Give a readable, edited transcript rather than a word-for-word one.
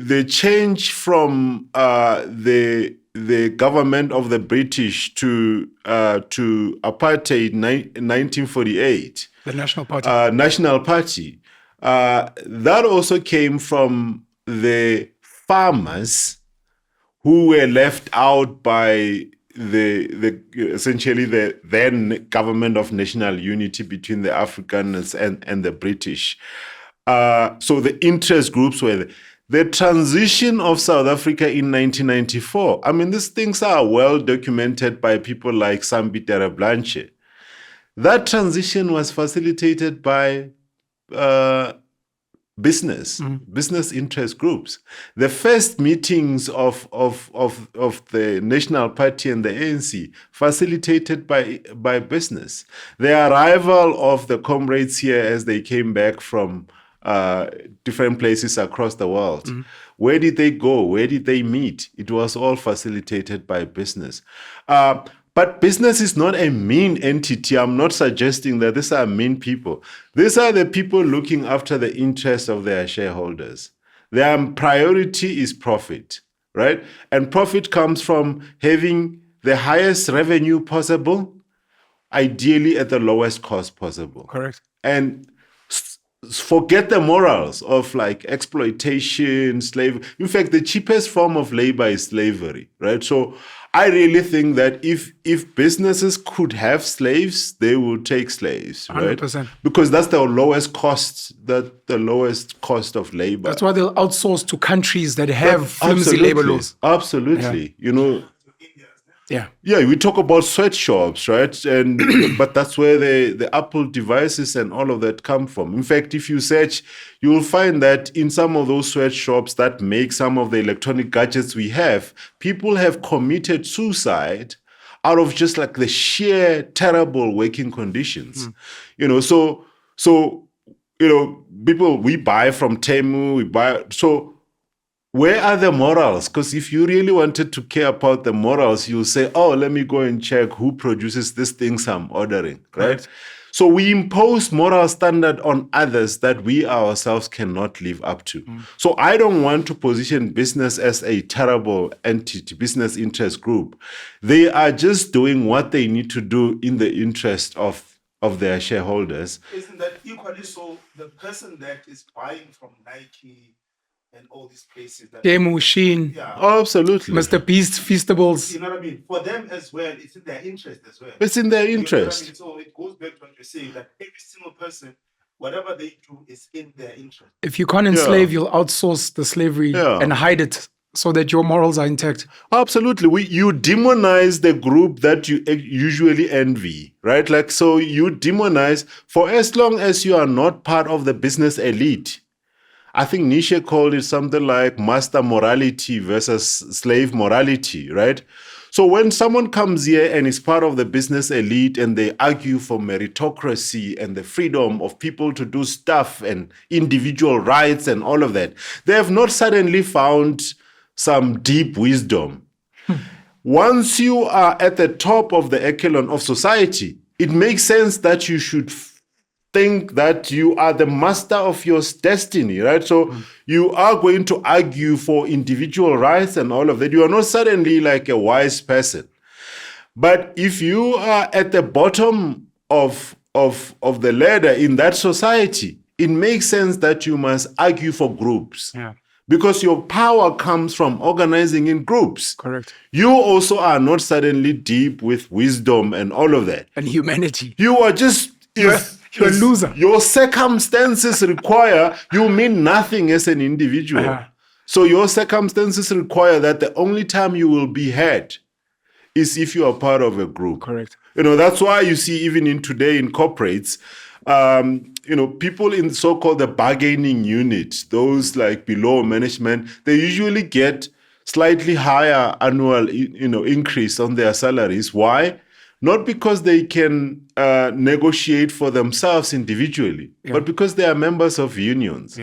the change from the government of the British to apartheid in 1948, the National Party, that also came from the farmers who were left out by essentially the then government of national unity between the Africans and the British. So the interest groups were there. The transition of South Africa in 1994. I mean, these things are well documented by people like Sambi Tereblanche. That transition was facilitated by business interest groups. The first meetings of the National Party and the ANC facilitated by business. The arrival of the comrades here as they came back from different places across the world. Where did they go? Where did they meet? It was all facilitated by business. But business is not a mean entity. I'm not suggesting that these are mean people. These are the people looking after the interests of their shareholders. Their priority is profit, right? And profit comes from having the highest revenue possible, ideally at the lowest cost possible. Correct. And forget the morals of like exploitation, slavery. In fact, the cheapest form of labor is slavery, right? So I really think that if businesses could have slaves, they would take slaves, right? 100%. Because that's the lowest cost of labor. That's why they'll outsource to countries that have flimsy labor laws. Absolutely. Yeah. You know, yeah, we talk about sweatshops, right? And but that's where the Apple devices and all of that come from. In fact, if you search, you will find that in some of those sweatshops that make some of the electronic gadgets we have, people have committed suicide out of just like the sheer terrible working conditions. You know, so you know, people, we buy from Temu, so where are the morals? Because if you really wanted to care about the morals, you'll say, oh, let me go and check who produces these things I'm ordering, right? So we impose moral standard on others that we ourselves cannot live up to. So I don't want to position business as a terrible entity, business interest group. They are just doing what they need to do in the interest of their shareholders. Isn't that equally so? The person that is buying from Nike and all these places that Machine, absolutely, Mr. Beast, Feastables. You know what I mean? For them as well, it's in their interest as well. It's in their interest. You know what I mean? So it goes back to what you're saying, that every single person, whatever they do is in their interest. If you can't enslave, you'll outsource the slavery and hide it so that your morals are intact. Absolutely. You demonize the group that you usually envy, right? Like, so you demonize for as long as you are not part of the business elite. I think Nietzsche called it something like master morality versus slave morality, right? So when someone comes here and is part of the business elite and they argue for meritocracy and the freedom of people to do stuff and individual rights and all of that, they have not suddenly found some deep wisdom. Once you are at the top of the echelon of society, it makes sense that you should think that you are the master of your destiny, right? So you are going to argue for individual rights and all of that. You are not suddenly like a wise person. But if you are at the bottom of the ladder in that society, it makes sense that you must argue for groups. Because your power comes from organizing in groups. Correct. You also are not suddenly deep with wisdom and all of that. And humanity. You are just... You're a loser. Your circumstances require, you mean nothing as an individual. So your circumstances require that the only time you will be heard is if you are part of a group. Correct. You know, that's why you see even in today in corporates, you know, people in so-called the bargaining unit, those like below management, they usually get slightly higher annual, increase on their salaries. Why? Not because they can negotiate for themselves individually, but because they are members of unions.